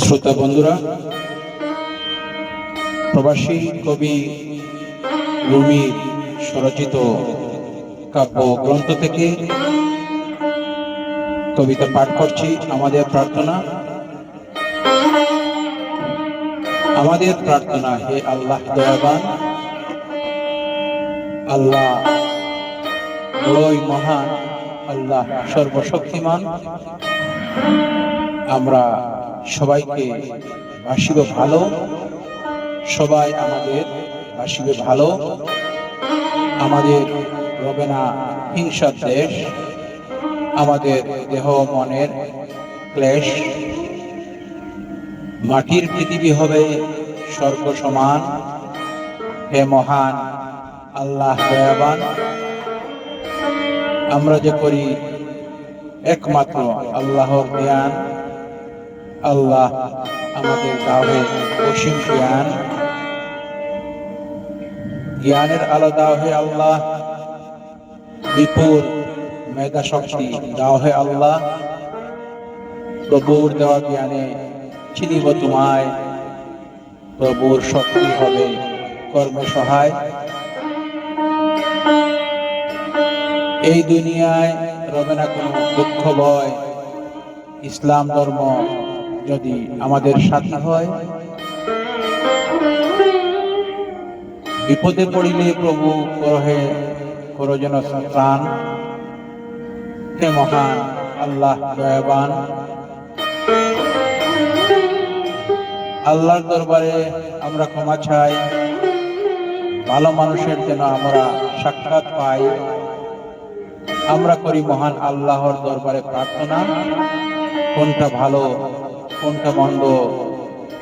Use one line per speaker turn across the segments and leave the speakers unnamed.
শ্রোতা বন্ধুরা, প্রবাসী কবি রুমির স্বরচিত কাব্য গ্রন্থ থেকে কবিতা পাঠ করছি। আমাদের প্রার্থনা, হে আল্লাহ দয়াবান, আল্লাহ বড়ই মহান, আল্লাহ সর্বশক্তিমান। আমরা সবাইকে বাসিবে ভালো, সবাই আমাদের বাসিবে ভালো। আমাদের রবে না হিংসার দেশ, আমাদের দেহ মনের ক্লেশ। মাটির পৃথিবী হবে স্বর্গ সমান, হে মহান আল্লাহ দয়াবান। আমরা যে করি একমাত্র আল্লাহর জ্ঞান, আল্লাহ আমাদের দাও অসীম জ্ঞান। জ্ঞানের আলো দাও হে আল্লাহ, বিপুল মেধা শক্তি দাও হে আল্লাহ। প্রভুর দেওয়া জ্ঞানে চিনিব তোমায়, প্রভুর শক্তি হবে কর্মে সহায়। এই দুনিয়ায় রবে না কোনো দুঃখ ভয়, ইসলাম ধর্ম যদি আমাদের সাথী হয়। বিপদে পড়িলে প্রভু করো যেন ত্রাণ, হে মহান আল্লাহ দয়াবান। আল্লাহর দরবারে আমরা ক্ষমা চাই, ভালো মানুষের যেন আমরা সাক্ষাৎ পাই। আমরা করি মহান আল্লাহর দরবারে প্রার্থনা, কোনটা ভালো কোনটা মন্দ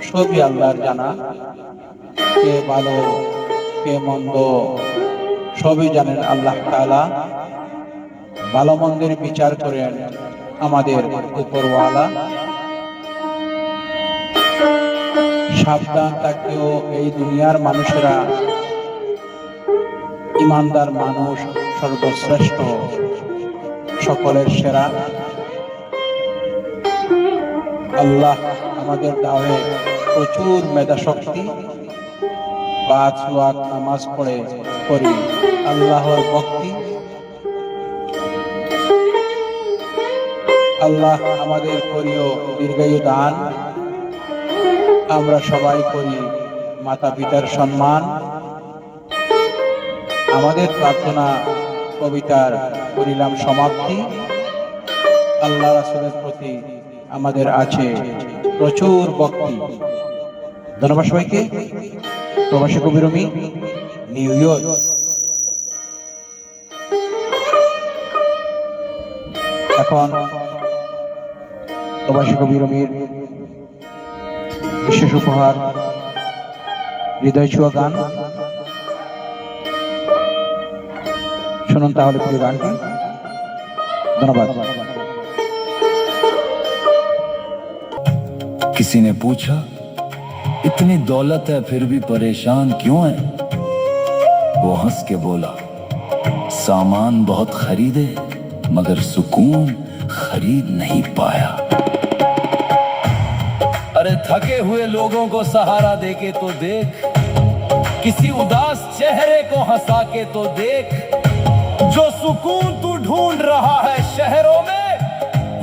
সবই আল্লাহর জানা। কে ভালো কে মন্দ সবই জানেন আল্লাহ তাআলা। ভালো মন্দের বিচার করেন আমাদের উপরওয়ালা। সাবধান থাকলেও এই দুনিয়ার মানুষেরা, ইমানদার মানুষ সর্বশ্রেষ্ঠ, সকলের সেরা। আল্লাহ আমাদের দাওয়ে প্রচুর মেধা শক্তি, 5 ওয়াক্ত নামাজ পড়ে করি আল্লাহর ভক্তি। আল্লাহ আমাদের করিও দীর্ঘায়ু দান, আমরা সবাই করি মাতা পিতার সম্মান। আমাদের প্রার্থনা কবিতার করিলাম সমাপ্তি। আল্লাহ রাসূলের প্রতি আমাদের আছে প্রচুর ভক্তি। ধন্যবাদ সবাইকে। প্রবাসী কবি রুমি, নিউ ইয়র্ক। এখন প্রবাসী কবি রুমির বিশেষ উপহার, হৃদয় ছোঁয়া গান। শুনুন তাহলে প্রিয় গানটি। ধন্যবাদ।
किसी ने पूछा इतनी दौलत है फिर भी परेशान क्यों है? वो हंस के बोला, सामान बहुत खरीदे मगर सुकून खरीद नहीं पाया। अरे थके हुए लोगों को सहारा देके तो देख, किसी उदास चेहरे को हंसा के तो देख। जो सुकून तू ढूंढ रहा है शहरों में,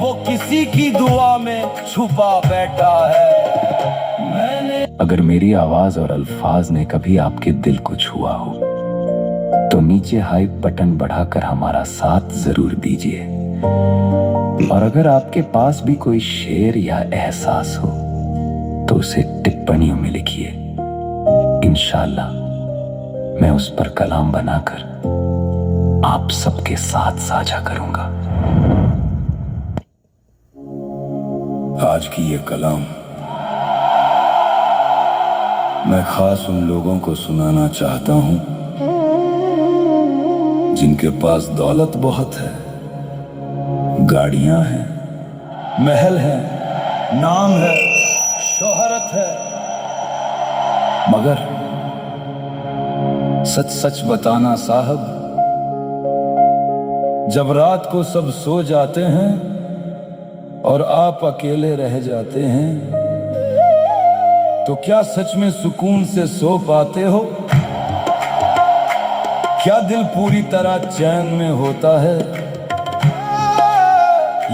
वो किसी की दुआ में छुपा बैठा है। अगर मेरी आवाज और अल्फाज ने कभी आपके दिल को छुआ हो तो नीचे हाइप बटन बढ़ाकर हमारा साथ जरूर दीजिए। और अगर आपके पास भी कोई शेर या एहसास हो तो उसे टिप्पणियों में लिखिए। इंशाअल्लाह मैं उस पर कलाम बनाकर आप सबके साथ साझा करूंगा। आज की ये कलाम मैं खास उन लोगों को सुनाना चाहता हूं जिनके पास दौलत बहुत है, गाड़ियां हैं, महल है, नाम है, शोहरत है, मगर सच सच बताना साहब, जब रात को सब सो जाते हैं और आप अकेले रह जाते हैं तो क्या सच में सुकून से सो पाते हो? क्या दिल पूरी तरह चैन में होता है,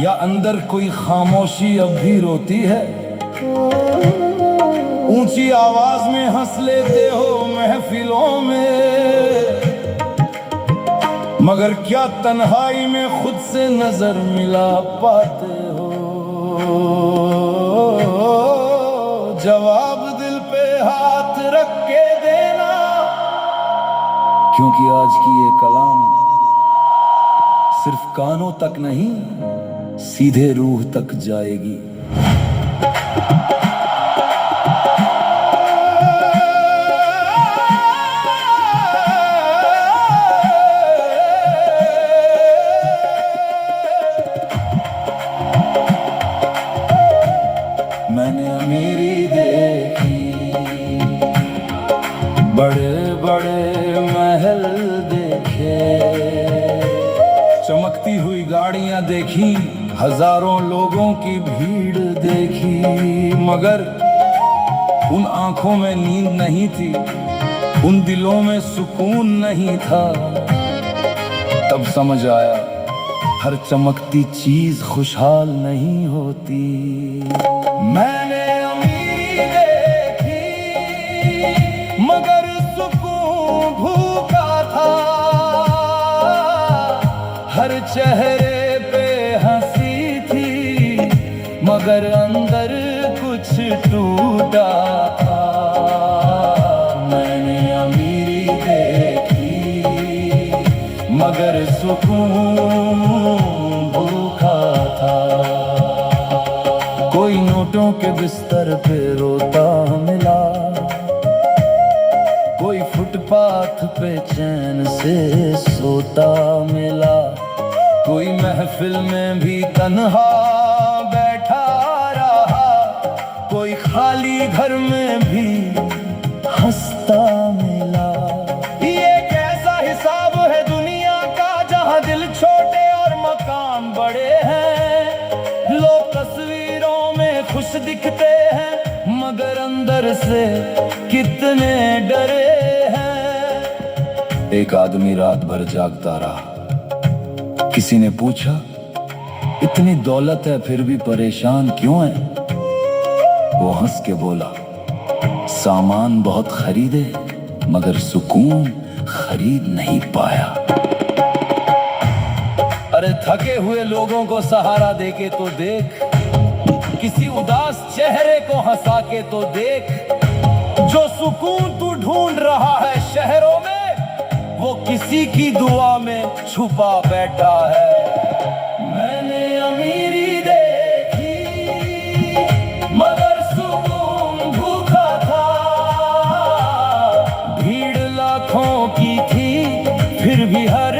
या अंदर कोई खामोशी अब भी रोती है? ऊंची आवाज में हंस लेते हो महफिलों में, मगर क्या तन्हाई में खुद से नजर मिला पाते हो? जवाब दिल पे हाथ रख के देना, क्योंकि आज की ये कलाम सिर्फ कानों तक नहीं, सीधे रूह तक जाएगी। मैंने अमीरी देखी, बड़े बड़े महल देखे, चमकती हुई गाड़ियां देखी, हजारों लोगों की भीड़ देखी, मगर उन आंखों में नींद नहीं थी, उन दिलों में सुकून नहीं था। तब समझ आया हर चमकती चीज खुशहाल नहीं होती। मैंने अमीरी देखी, मगर सुकून भूखा था, हर चेहरे पे हंसी थी, मगर अंदर कुछ टूटा था। मैंने अमीरी देखी, मगर सुकून भूखा था। कोई नोटों के बिस्तर पे रोता मिला, कोई फुटपाथ पे चैन से सोता मिला, कोई महफिल में भी तन्हा बैठा रहा, कोई खाली घर में भी हंसता मिला। ये कैसा हिसाब है दुनिया का, जहां दिल छोटे और मकान बड़े हैं। लोग तस्वीरों में खुश दिखते हैं, मगर अंदर से कितने डरे हैं। एक आदमी रात भर जागता रहा। किसी ने पूछा, इतनी दौलत है फिर भी परेशान क्यों है? वो हंस के बोला, सामान बहुत खरीदे मगर सुकून खरीद नहीं पाया। अरे थके हुए लोगों को सहारा देके तो देख, किसी उदास चेहरे को हंसा के तो देख। जो सुकून तू ढूंढ रहा है शहरों में, वो किसी की दुआ में छुपा बैठा है। मैंने अमीरी देखी, मगर सुकून भूखा था, भीड़ लाखों की थी फिर भी हर